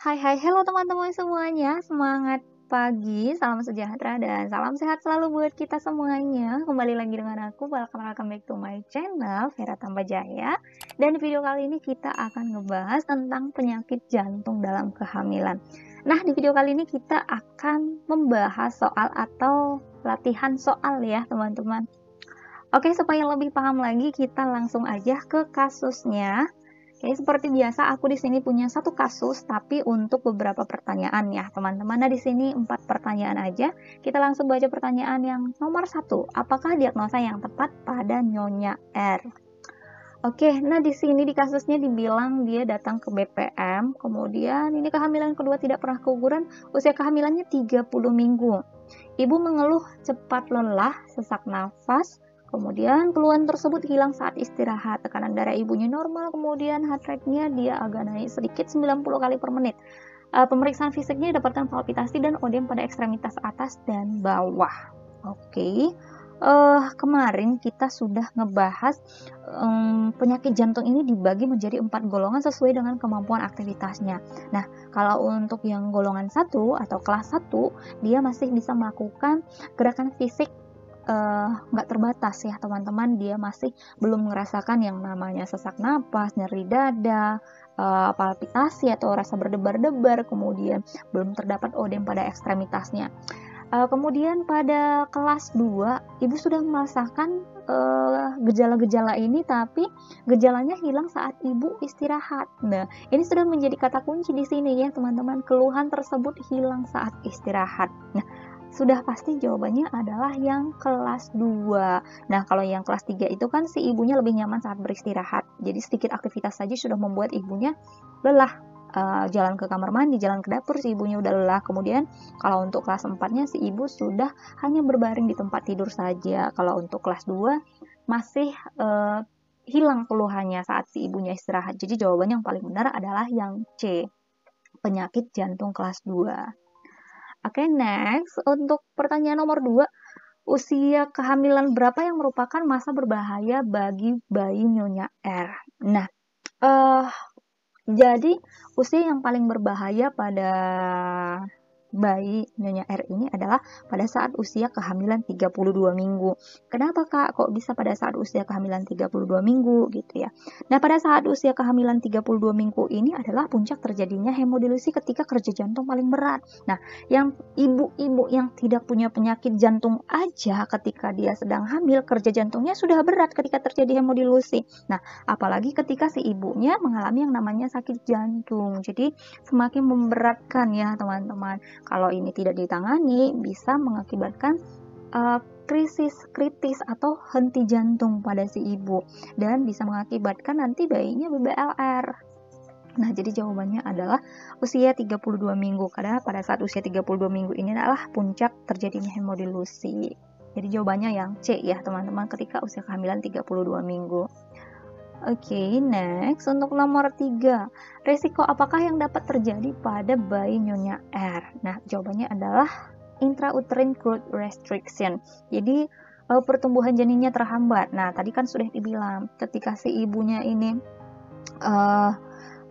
Hello teman-teman semuanya, semangat pagi, salam sejahtera dan salam sehat selalu buat kita semuanya. Kembali lagi dengan aku, welcome back to my channel, Vera Tambajaya. Dan di video kali ini kita akan ngebahas tentang penyakit jantung dalam kehamilan. Nah, di video kali ini kita akan membahas soal atau latihan soal ya teman-teman. Oke, supaya lebih paham lagi, kita langsung aja ke kasusnya. Oke, seperti biasa aku di sini punya satu kasus, tapi untuk beberapa pertanyaan ya teman-teman. Nah, di sini 4 pertanyaan aja. Kita langsung baca pertanyaan yang nomor 1. Apakah diagnosa yang tepat pada Nyonya R? Oke, nah di sini di kasusnya dibilang dia datang ke BPM, kemudian ini kehamilan kedua tidak pernah keguguran, usia kehamilannya 30 minggu. Ibu mengeluh cepat lelah, sesak nafas, kemudian keluhan tersebut hilang saat istirahat. Tekanan darah ibunya normal, kemudian heart rate-nya dia agak naik sedikit 90 kali per menit. Pemeriksaan fisiknya dapatkan palpitasi dan odem pada ekstremitas atas dan bawah. Oke. Kemarin kita sudah ngebahas penyakit jantung ini dibagi menjadi 4 golongan sesuai dengan kemampuan aktivitasnya. Nah, kalau untuk yang golongan 1 atau kelas 1, dia masih bisa melakukan gerakan fisik nggak terbatas ya teman-teman. Dia masih belum merasakan yang namanya sesak napas, nyeri dada, palpitasi atau rasa berdebar-debar, kemudian belum terdapat odem pada ekstremitasnya. Kemudian pada kelas 2, ibu sudah merasakan gejala-gejala ini, tapi gejalanya hilang saat ibu istirahat. Nah, ini sudah menjadi kata kunci di sini ya teman-teman, keluhan tersebut hilang saat istirahat. Nah, sudah pasti jawabannya adalah yang kelas 2. Nah, kalau yang kelas 3 itu kan si ibunya lebih nyaman saat beristirahat. Jadi sedikit aktivitas saja sudah membuat ibunya lelah. Jalan ke kamar mandi, jalan ke dapur, si ibunya udah lelah. Kemudian kalau untuk kelas 4-nya si ibu sudah hanya berbaring di tempat tidur saja. Kalau untuk kelas 2 masih hilang keluhannya saat si ibunya istirahat. Jadi jawabannya yang paling benar adalah yang C, penyakit jantung kelas 2. Oke, next. Untuk pertanyaan nomor 2, usia kehamilan berapa yang merupakan masa berbahaya bagi bayi Nyonya R? Nah, jadi usia yang paling berbahaya pada bayi Nyonya R ini adalah pada saat usia kehamilan 32 minggu. Kenapa Kak? Kok bisa pada saat usia kehamilan 32 minggu gitu ya? Nah, pada saat usia kehamilan 32 minggu ini adalah puncak terjadinya hemodilusi ketika kerja jantung paling berat. Nah, yang ibu-ibu yang tidak punya penyakit jantung aja ketika dia sedang hamil, kerja jantungnya sudah berat ketika terjadi hemodilusi. Nah, apalagi ketika si ibunya mengalami yang namanya sakit jantung. Jadi, semakin memberatkan ya teman-teman. Kalau ini tidak ditangani, bisa mengakibatkan krisis kritis atau henti jantung pada si ibu, dan bisa mengakibatkan nanti bayinya BBLR. Nah, jadi jawabannya adalah usia 32 minggu, karena pada saat usia 32 minggu ini adalah puncak terjadinya hemodilusi. Jadi jawabannya yang C ya teman-teman, ketika usia kehamilan 32 minggu. Oke, next. Untuk nomor 3, resiko apakah yang dapat terjadi pada bayi Nyonya R? Nah, jawabannya adalah intrauterine growth restriction. Jadi, pertumbuhan janinnya terhambat. Nah, tadi kan sudah dibilang, ketika si ibunya ini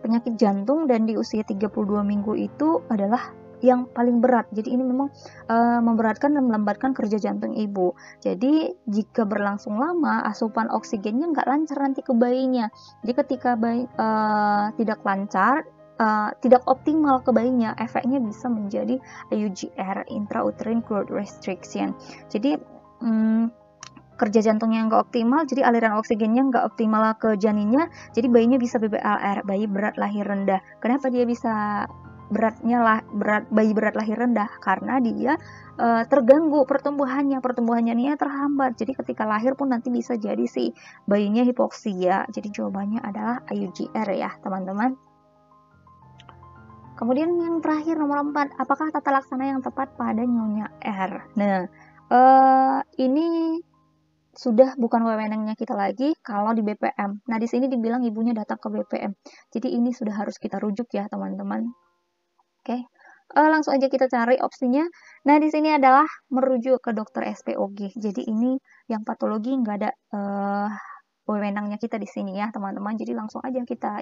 penyakit jantung dan di usia 32 minggu itu adalah yang paling berat. Jadi ini memang memberatkan dan melambatkan kerja jantung ibu. Jadi jika berlangsung lama, asupan oksigennya nggak lancar nanti ke bayinya. Jadi ketika bayi tidak lancar, tidak optimal ke bayinya, efeknya bisa menjadi IUGR, intrauterine growth restriction. Jadi kerja jantungnya nggak optimal, jadi aliran oksigennya nggak optimal ke janinnya, jadi bayinya bisa BBLR, bayi berat lahir rendah. Kenapa dia bisa bayi berat lahir rendah? Karena dia terganggu pertumbuhan janinnya terhambat. Jadi ketika lahir pun nanti bisa jadi si bayinya hipoksia. Jadi jawabannya adalah IUGR ya teman-teman. Kemudian yang terakhir nomor 4, apakah tata laksana yang tepat pada Nyonya R? Nah, ini sudah bukan wewenangnya kita lagi kalau di BPM. Nah, di sini dibilang ibunya datang ke BPM. Jadi ini sudah harus kita rujuk ya, teman-teman. Oke. Langsung aja kita cari opsinya. Nah, di sini adalah merujuk ke dokter SPOG. Jadi ini yang patologi nggak ada wewenangnya kita di sini ya teman-teman. Jadi langsung aja kita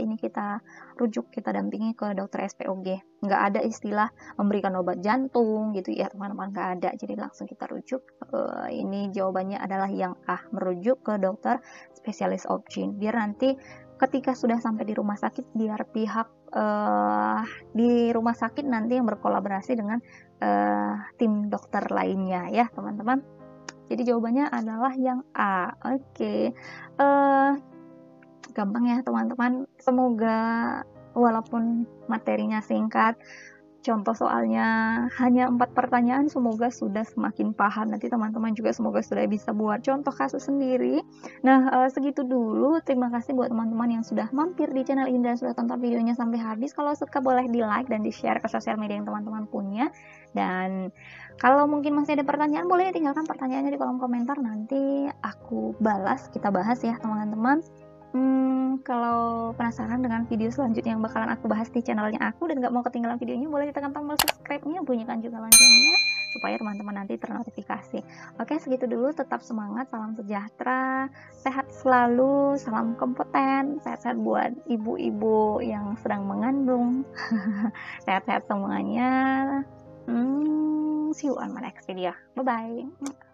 rujuk, kita dampingi ke dokter SPOG. Nggak ada istilah memberikan obat jantung gitu ya teman-teman, nggak ada. Jadi langsung kita rujuk. Ini jawabannya adalah yang A, merujuk ke dokter spesialis obgyn. Biar nanti ketika sudah sampai di rumah sakit, biar pihak di rumah sakit nanti yang berkolaborasi dengan tim dokter lainnya ya teman-teman. Jadi jawabannya adalah yang A. Oke. Gampang ya teman-teman. Semoga walaupun materinya singkat, contoh soalnya hanya 4 pertanyaan, semoga sudah semakin paham. Nanti teman-teman juga semoga sudah bisa buat contoh kasus sendiri. Nah, segitu dulu. Terima kasih buat teman-teman yang sudah mampir di channel ini dan sudah tonton videonya sampai habis. Kalau suka boleh di like dan di share ke sosial media yang teman-teman punya. Dan kalau mungkin masih ada pertanyaan, boleh tinggalkan pertanyaannya di kolom komentar. Nanti aku balas, kita bahas ya teman-teman. Kalau penasaran dengan video selanjutnya yang bakalan aku bahas di channelnya aku dan gak mau ketinggalan videonya, boleh ditekan tombol subscribe-nya, bunyikan juga loncengnya supaya teman-teman nanti ternotifikasi. Oke, segitu dulu. Tetap semangat, salam sejahtera, sehat selalu, salam kompeten, sehat-sehat buat ibu-ibu yang sedang mengandung. Sehat-sehat semuanya. See you on my next video. Bye-bye.